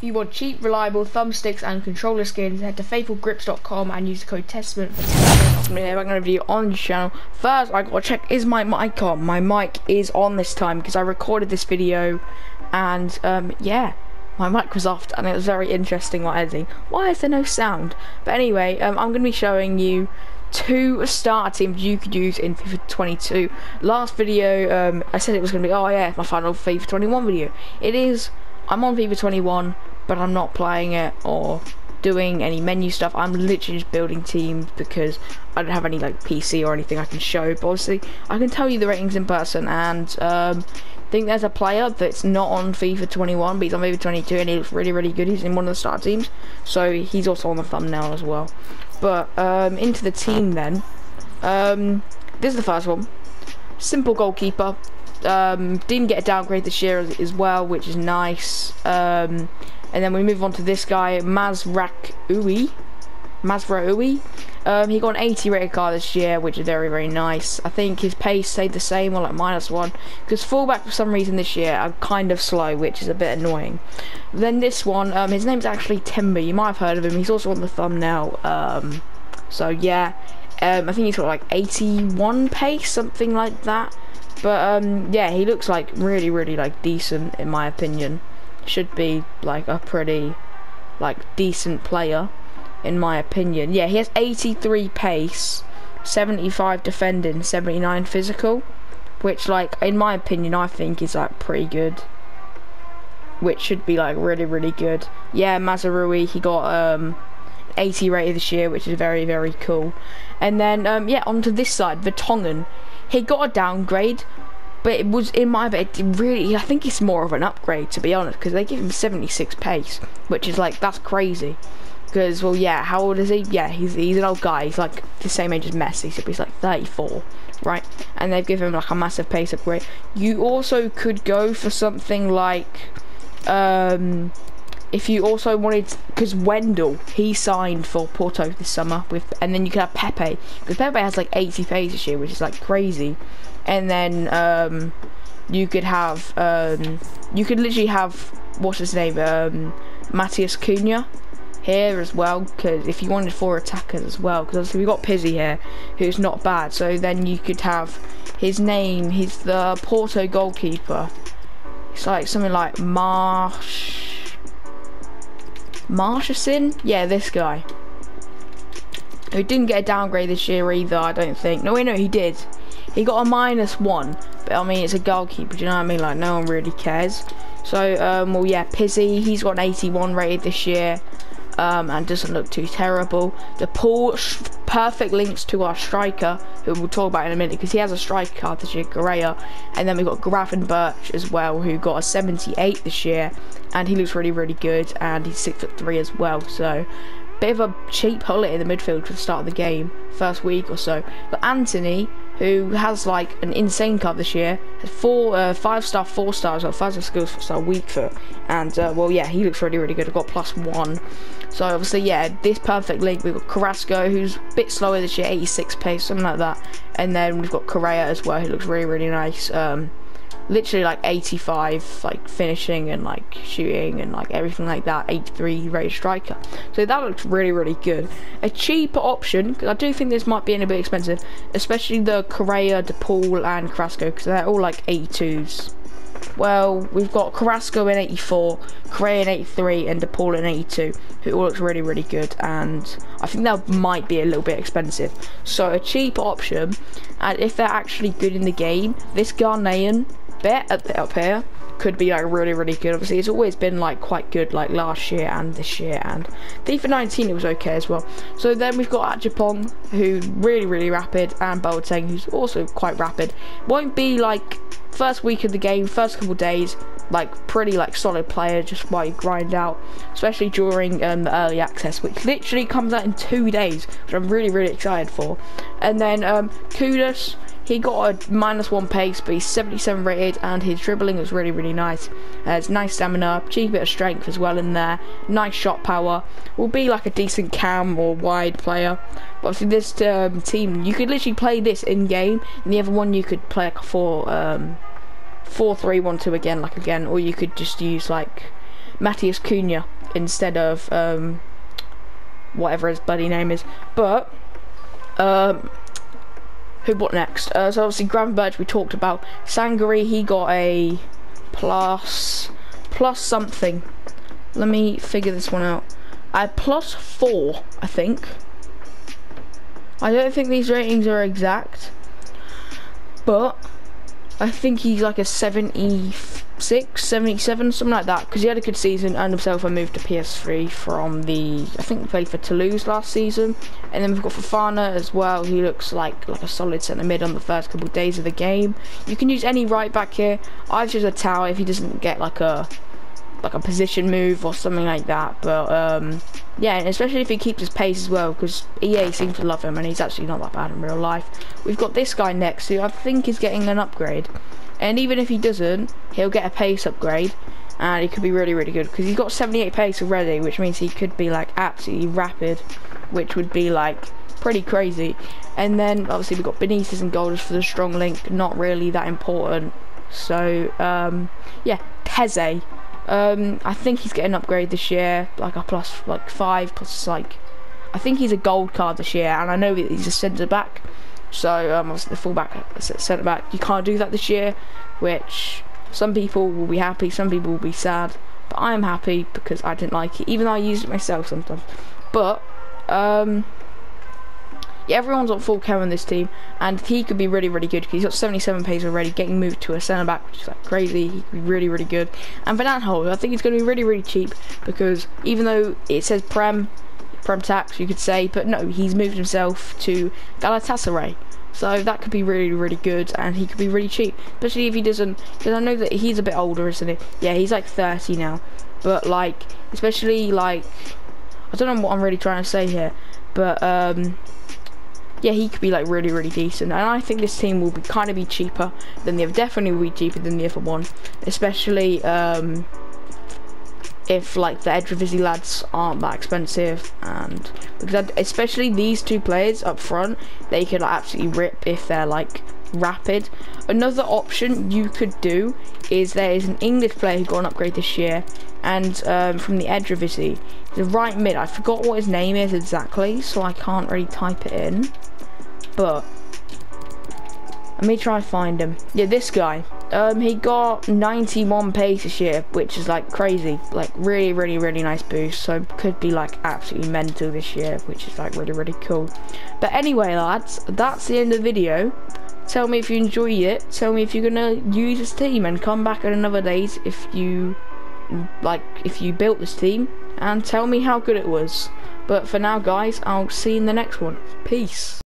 If you want cheap, reliable thumbsticks and controller skins, head to faithfulgrips.com and use the code TESTAMENT for 10% off. I'm going to have a video on the channel. First, I got to check, is my mic on? My mic is on this time because I recorded this video and yeah, my mic was off and it was very interesting while editing. Why is there no sound? But anyway, I'm going to be showing you 2 starter teams you could use in FIFA 22. Last video, I said it was going to be, oh yeah, my final FIFA 21 video. It is. I'm on FIFA 21, but I'm not playing it or doing any menu stuff. I'm literally just building teams because I don't have any like PC or anything I can show. But obviously, I can tell you the ratings in person. And I think there's a player that's not on FIFA 21, but he's on FIFA 22, and he looks really, really good. He's in one of the start teams, so he's also on the thumbnail as well. But into the team then. This is the first one. Simple goalkeeper. Didn't get a downgrade this year as well, which is nice. And then we move on to this guy, Mazraoui. He got an 80 rated card this year, which is very, very nice. I think his pace stayed the same, or like -1, because fullback for some reason this year are kind of slow, which is a bit annoying. Then this one, his name's actually Timber. You might have heard of him. He's also on the thumbnail. So yeah, I think he's got like 81 pace, something like that. But yeah, he looks like really, really like decent in my opinion. Should be like a pretty like decent player in my opinion. Yeah, he has 83 pace, 75 defending, 79 physical, which like in my opinion I think is like pretty good. Which should be like really, really good. Yeah, Mazraoui, he got 80 rated this year, which is very, very cool. And then yeah, onto this side, Vertonghen. He got a downgrade, but it was in my opinion really, I think it's more of an upgrade to be honest, because they give him 76 pace, which is like, that's crazy. Because, well, yeah, how old is he? Yeah, he's an old guy. He's like the same age as Messi, so he's like 34, right? And they've given him like a massive pace upgrade. You also could go for something like, if you also wanted, because Wendell, he signed for Porto this summer with, and then you could have Pepe, because Pepe has like 80 pace this year, which is like crazy. And then you could have, you could literally have, what's his name, Matheus Cunha here as well, because if you wanted 4 attackers as well, because obviously we've got Pizzi here, who's not bad. So then you could have his name, he's the Porto goalkeeper. It's like something like Marchessin? Yeah, this guy. Who didn't get a downgrade this year either, I don't think. No, wait, no, he did. He got a -1, but I mean, it's a goalkeeper, do you know what I mean? Like, no one really cares. So, well, yeah, Pizzi, he's got an 81 rated this year. And doesn't look too terrible. The pool perfect links to our striker, who we'll talk about in a minute, because he has a striker card this year, Correa. And then we've got Gravenberch as well, who got a 78 this year, and he looks really, really good, and he's 6'3" as well. So bit of a cheap bullet in the midfield for the start of the game, first week or so. But Anthony, who has like an insane card this year, has 5-star, 4-stars, got 5-star skills, 4-star weak foot, and well, yeah, he looks really, really good. I've got +1. So obviously, yeah, this perfect link. We've got Carrasco, who's a bit slower this year, 86 pace, something like that. And then we've got Correa as well, who looks really, really nice. Literally like 85, like finishing and like shooting and like everything like that. 83 rated striker. So that looks really, really good. A cheaper option, because I do think this might be a bit expensive, especially the Correa, DePaul, and Carrasco, because they're all like 82s. Well, we've got Carrasco in 84, Correa in 83, and DePaul in 82, who all looks really, really good, and I think that might be a little bit expensive. So a cheap option, and if they're actually good in the game, this Ghanaian bit up here could be like really, really good. Obviously, it's always been like quite good, like last year and this year, and FIFA 19 it was okay as well. So then we've got Achapong, who's really, really rapid, and Boateng, who's also quite rapid. Won't be like first week of the game, first couple days, like pretty like solid player just while you grind out, especially during the early access, which literally comes out in 2 days, which I'm really, really excited for. And then Kudus, he got a -1 pace, but he's 77 rated, and his dribbling is really, really nice. It's nice stamina, cheap bit of strength as well in there, nice shot power. Will be like a decent cam or wide player. But obviously this team, you could literally play this in game, and the other one you could play like a 4-3-1-2 again, or you could just use like Matheus Cunha instead of whatever his bloody name is. But who bought next? So obviously Gravenberch we talked about. Sangari, he got a plus something. Let me figure this one out. +4, I think. I don't think these ratings are exact, but I think he's like a 76, 77, something like that, because he had a good season, and himself I moved to PS3 from the, I think he played for Toulouse last season. And then we've got Fofana as well. He looks like a solid centre mid on the first couple of days of the game. You can use any right back here. I've chosen a tower if he doesn't get like a position move or something like that. But yeah, and especially if he keeps his pace as well, because EA seems to love him and he's actually not that bad in real life. We've got this guy next who I think is getting an upgrade, and even if he doesn't, he'll get a pace upgrade and he could be really good, because he's got 78 pace already, which means he could be like absolutely rapid, which would be like pretty crazy. And then obviously we've got Benitez and goal just for the strong link, not really that important. So yeah, Peze, I think he's getting an upgrade this year, like a +5 plus, like, I think he's a gold card this year, and I know that he's a centre back. So obviously the fullback, centre back, you can't do that this year, which some people will be happy, some people will be sad, but I'm happy because I didn't like it, even though I used it myself sometimes. But yeah, everyone's on full cam on this team, and he could be really good, because he's got 77 pace already, getting moved to a centre back, which is like crazy. He could be really good. And Van Aanholt, I think it's going to be really cheap, because even though it says Prem tax, you could say, but no, he's moved himself to Galatasaray. So that could be really good, and he could be really cheap, especially if he doesn't, because I know that he's a bit older, isn't he? Yeah, he's like 30 now, but like, especially like, I don't know what I'm really trying to say here, but yeah, he could be like really decent, and I think this team will be kind of be cheaper than the other, definitely will be cheaper than the other one, especially if like the Eredivisie lads aren't that expensive, and because especially these two players up front, they could like, absolutely rip if they're like rapid. Another option you could do is there is an English player who got an upgrade this year, and from the Eredivisie, the right mid, I forgot what his name is exactly, so I can't really type it in, but let me try and find him. Yeah, this guy, he got 91 pace this year, which is like crazy, like really nice boost, so could be like absolutely mental this year, which is like really cool. But anyway lads, that's the end of the video. Tell me if you enjoyed it, tell me if you're gonna use this team, and come back at another days if you built this team, and tell me how good it was. But for now guys, I'll see you in the next one. Peace.